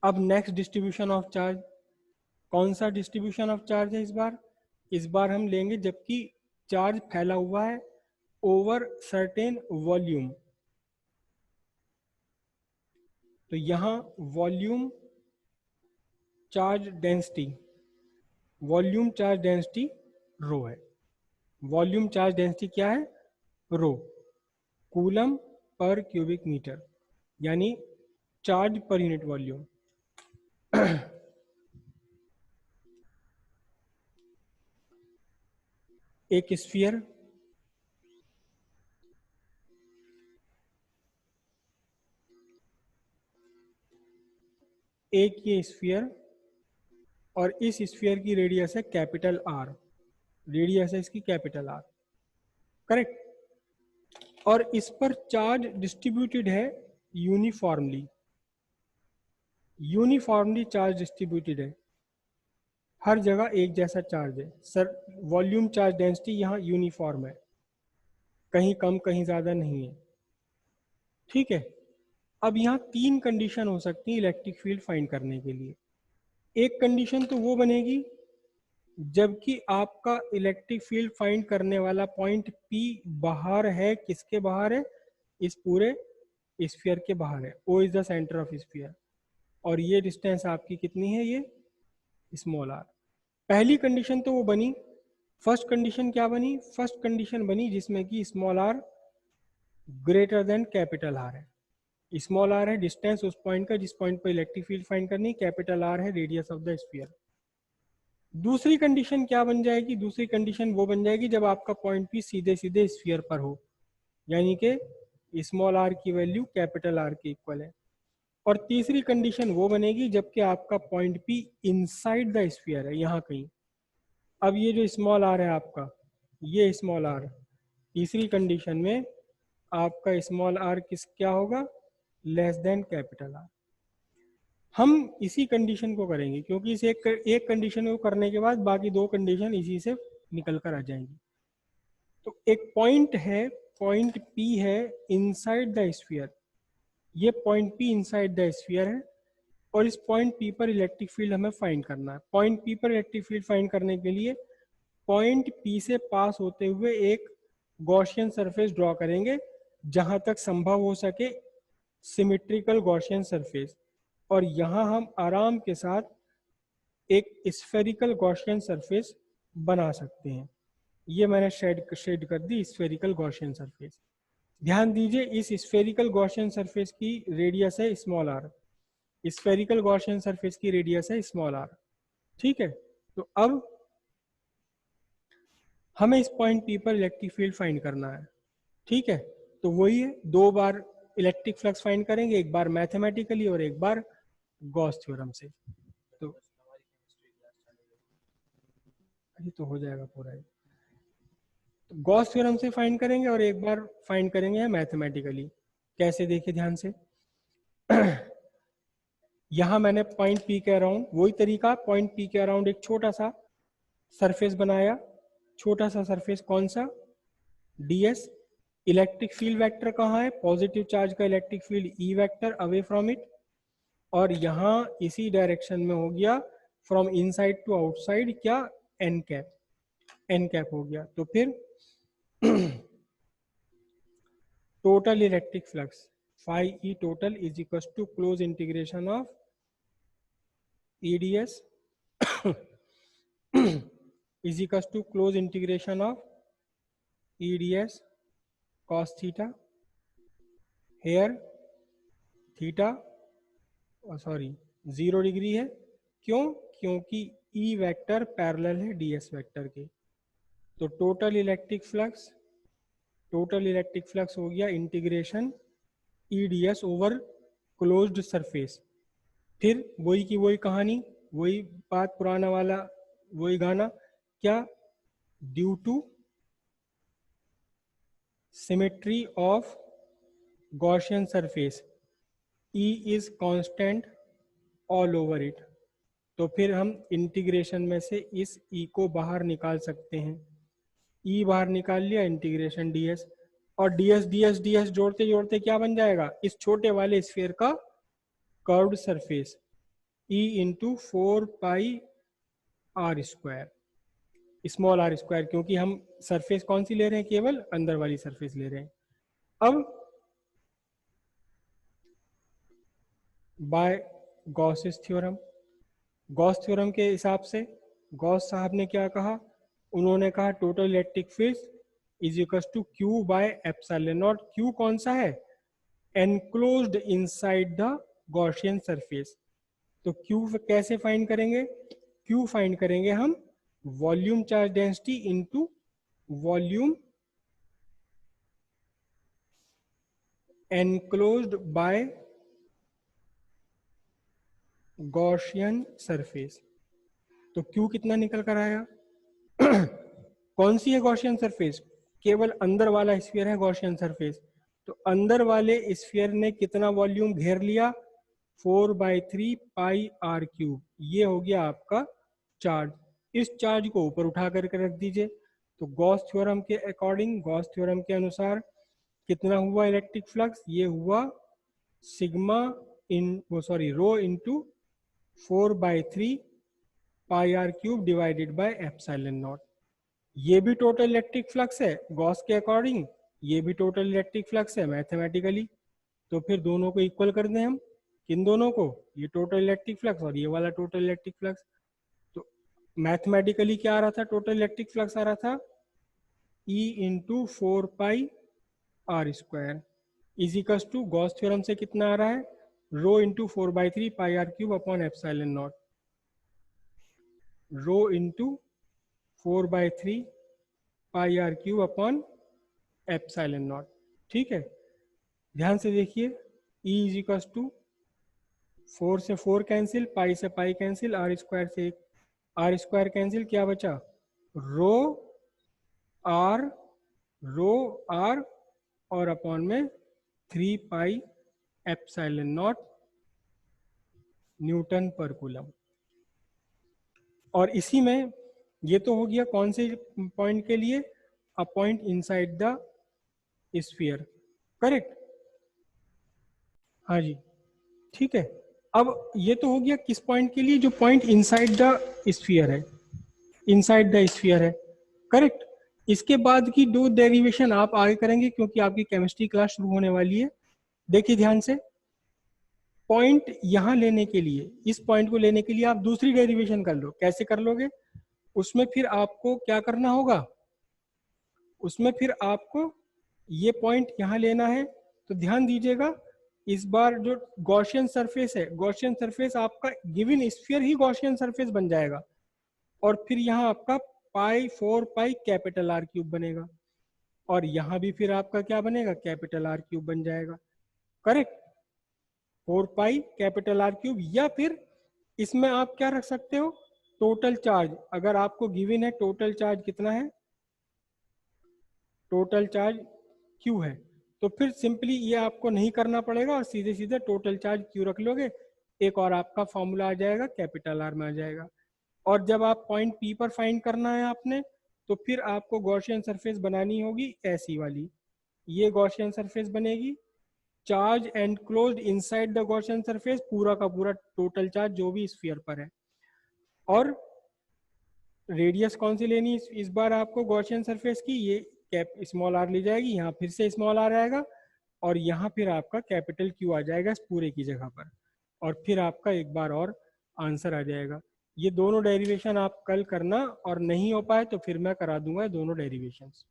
अब next distribution of charge, कौन सा डिस्ट्रीब्यूशन ऑफ चार्ज है इस बार हम लेंगे जबकि चार्ज फैला हुआ है ओवर सर्टेन वॉल्यूम। तो यहां volume charge density, volume charge density rho है। वॉल्यूम चार्ज डेंसिटी क्या है? रो, कूलम पर क्यूबिक मीटर, यानी चार्ज पर यूनिट वॉल्यूम। एक स्फीयर, एक ये स्फीयर, और इस स्फीयर की रेडियस है कैपिटल आर, रेडियस है इसकी कैपिटल आर, करेक्ट। और इस पर चार्ज डिस्ट्रीब्यूटेड है यूनिफॉर्मली, यूनिफॉर्मली चार्ज डिस्ट्रीब्यूटेड है, हर जगह एक जैसा चार्ज है सर। वॉल्यूम चार्ज डेंसिटी यहाँ यूनिफॉर्म है, कहीं कम कहीं ज़्यादा नहीं है, ठीक है। अब यहाँ तीन कंडीशन हो सकती है इलेक्ट्रिक फील्ड फाइंड करने के लिए। एक कंडीशन तो वो बनेगी जबकि आपका इलेक्ट्रिक फील्ड फाइंड करने वाला पॉइंट P बाहर है, किसके बाहर है? इस पूरे स्फीयर के बाहर है। O is the centre of sphere, और ये डिस्टेंस आपकी कितनी है? ये स्मॉल r। पहली कंडीशन तो वो बनी। फर्स्ट कंडीशन क्या बनी? फर्स्ट कंडीशन बनी जिसमें कि small r greater than capital R है। स्मॉल r है डिस्टेंस उस पॉइंट का जिस पॉइंट पर इलेक्ट्रिक फील्ड फाइंड करनी, कैपिटल R है रेडियस ऑफ द स्फीयर। दूसरी कंडीशन क्या बन जाएगी? दूसरी कंडीशन वो बन जाएगी जब आपका पॉइंट P सीधे सीधे स्फीयर पर हो, यानी कि स्मॉल r की वैल्यू कैपिटल R के इक्वल है। और तीसरी कंडीशन वो बनेगी जबकि आपका point P inside the sphere है, यहाँ कहीं। अब ये जो स्मॉल r है आपका, ये स्मॉल r, तीसरी कंडीशन में आपका स्मॉल r क्या होगा? Less than capital R। हम इसी कंडीशन को करेंगे क्योंकि इस एक कंडीशन को करने के बाद बाकी दो कंडीशन इसी से निकल कर आ जाएंगी। तो एक पॉइंट है, पॉइंट P है इनसाइड द स्फीयर, ये point P inside the sphere है, और इस पॉइंट P पर इलेक्ट्रिक फील्ड हमें फाइंड करना है। पॉइंट P पर इलेक्ट्रिक फील्ड फाइंड करने के लिए पॉइंट P से पास होते हुए एक गॉसियन सरफेस ड्रॉ करेंगे, जहां तक संभव हो सके सिमेट्रिकल गॉसियन सरफेस, और यहाँ हम आराम के साथ एक स्फेरिकल गॉसियन सरफेस बना सकते हैं। ये मैंने शेड कर दी स्फेरिकल गॉसियन सरफेस। ध्यान दीजिए इस स्फेरिकल गॉसियन सरफेस की रेडियस है small r, spherical Gaussian surface की रेडियस है स्मॉल r, ठीक है। तो अब हमें इस पॉइंट P पर इलेक्ट्रिक फील्ड फाइंड करना है, ठीक है। तो वही है, दो बार इलेक्ट्रिक फ्लक्स फाइंड करेंगे, एक बार मैथमेटिकली और एक बार गॉस थ्योरम से। तो ये तो हो जाएगा पूरा ही। तो गॉस थ्योरम से फाइंड करेंगे और एक बार फाइंड करेंगे मैथमेटिकली। कैसे? देखिए ध्यान से। यहाँ मैंने पॉइंट P के अराउंड वही तरीका, पॉइंट P के अराउंड एक छोटा सा सरफेस बनाया। छोटा सा सरफेस कौन सा? ds। इलेक्ट्रिक फील्ड वेक्टर कहाँ है? पॉजिटिव चार्ज का electric field E vector away from it, और यहाँ इसी डायरेक्शन में हो गया फ्रॉम इनसाइड टू आउटसाइड क्या? n कैप, n कैप हो गया। तो फिर total electric flux phi E total is equal to closed integration of EDS is equal to closed integration of EDS cos theta, here theta sorry 0 degree है। क्यों? क्योंकि E vector parallel है DS vector के। तो total electric flux हो गया integration EDS over closed surface. फिर वही की वही कहानी, वही बात, पुराना वाला वही गाना, क्या? Due to symmetry of Gaussian surface E is constant all over it. तो फिर हम इंटीग्रेशन में से इस E को बाहर निकाल सकते हैं। E बाहर निकाल लिया, इंटीग्रेशन DS, और DS जोड़ते जोड़ते क्या बन जाएगा? इस छोटे वाले स्फीयर का curved surface. E into 4πr², small R square, क्योंकि हम सरफेस कौन सी ले रहे हैं, केवल अंदर वाली सरफेस ले रहे हैं। अब by Gauss's theorem, Gauss theorem के हिसाब से गॉस साहब ने क्या कहा, उन्होंने कहा total electric field is equal to Q by epsilon naught. Q कौन सा है, enclosed inside the Gaussian surface. तो क्यू कैसे फाइंड करेंगे, क्यू फाइंड करेंगे हम volume charge density into volume enclosed by Gaussian surface. तो क्यू कितना निकल कर आया कौन सी है गॉसियन सरफेस, केवल अंदर वाला स्फीयर है गॉसियन सरफेस। तो अंदर वाले स्फीयर ने कितना वॉल्यूम घेर लिया, 4/3πr³। ये हो गया आपका चार्ज। इस चार्ज को ऊपर उठा करके रख दीजिए। तो गॉस थ्योरम के अकॉर्डिंग, गॉस थ्योरम के अनुसार कितना हुआ इलेक्ट्रिक फ्लक्स, ये हुआ sigma rho into 4/3πr³ divided by epsilon naught. ये भी टोटल इलेक्ट्रिक फ्लक्स है गॉस के अकॉर्डिंग, ये भी टोटल इलेक्ट्रिक फ्लक्स है मैथमेटिकली। तो फिर दोनों को इक्वल कर दें हम, किन दोनों को, ये टोटल इलेक्ट्रिक फ्लक्स और ये वाला टोटल इलेक्ट्रिक फ्लक्स। तो मैथमेटिकली क्या आ रहा था, टोटल इलेक्ट्रिक फ्लक्स आ रहा था E into 4πr² is equal to Gauss theorem से कितना आ रहा है, rho into 4/3πr³ upon epsilon nought, rho into 4/3πr³ upon epsilon nought. ठीक है, ध्यान से देखिए, E इज इक्वल टू 4 से 4 कैंसिल, पाई से पाई कैंसिल, r² से r² कैंसिल, क्या बचा, रो r और अपॉन में 3π एप्सिलॉन नॉट न्यूटन पर कूलम। और इसी में ये तो हो गया कौन से पॉइंट के लिए, a point inside the sphere, correct, हाँ जी, ठीक है। अब ये तो हो गया किस पॉइंट के लिए, जो पॉइंट इनसाइड द स्फीयर है, इनसाइड द स्फीयर है, करेक्ट। इसके बाद की दो डेरिवेशन आप आगे करेंगे क्योंकि आपकी केमिस्ट्री क्लास शुरू होने वाली है। देखिए ध्यान से, पॉइंट यहां लेने के लिए, इस पॉइंट को लेने के लिए आप दूसरी डेरिवेशन कर लो। कैसे कर लोगे, उसमें फिर आपको क्या करना होगा, उसमें फिर आपको ये पॉइंट यहां लेना है। तो ध्यान दीजिएगा, इस बार जो गॉसियन सरफेस है, गॉसियन सरफेस आपका गिवन स्फीयर ही गॉसियन सरफेस बन जाएगा। और फिर यहाँ आपका π4π कैपिटल R³ बनेगा, और यहाँ भी फिर आपका क्या बनेगा, कैपिटल R³ बन जाएगा, करेक्ट, 4π कैपिटल R³। या फिर इसमें आप क्या रख सकते हो, टोटल चार्ज, अगर आपको गिवन है टोटल चार्ज कितना है, टोटल चार्ज Q है, तो फिर सिंपली ये आपको नहीं करना पड़ेगा और सीधे सीधे टोटल चार्ज Q रख लोगे, एक और आपका फॉर्मूला आ जाएगा, कैपिटल R में आ जाएगा। और जब आप पॉइंट P पर फाइंड करना है आपने, तो फिर आपको गॉसियन सरफेस बनानी होगी ऐसी वाली, ये गॉसियन सरफेस बनेगी, charge enclosed inside the Gaussian surface, पूरा का पूरा टोटल चार्ज जो भी स्फीयर पर है। और रेडियस कौन सी लेनी इस बार आपको गॉसियन सरफेस की, ये कैप स्मॉल r ली जाएगी, यहाँ फिर से स्मॉल r आएगा, और यहाँ फिर आपका कैपिटल Q आ जाएगा इस पूरे की जगह पर, और फिर आपका एक बार और आंसर आ जाएगा। ये दोनों डेरिवेशन आप कल करना, और नहीं हो पाए तो फिर मैं करा दूंगा दोनों डेरिवेशंस।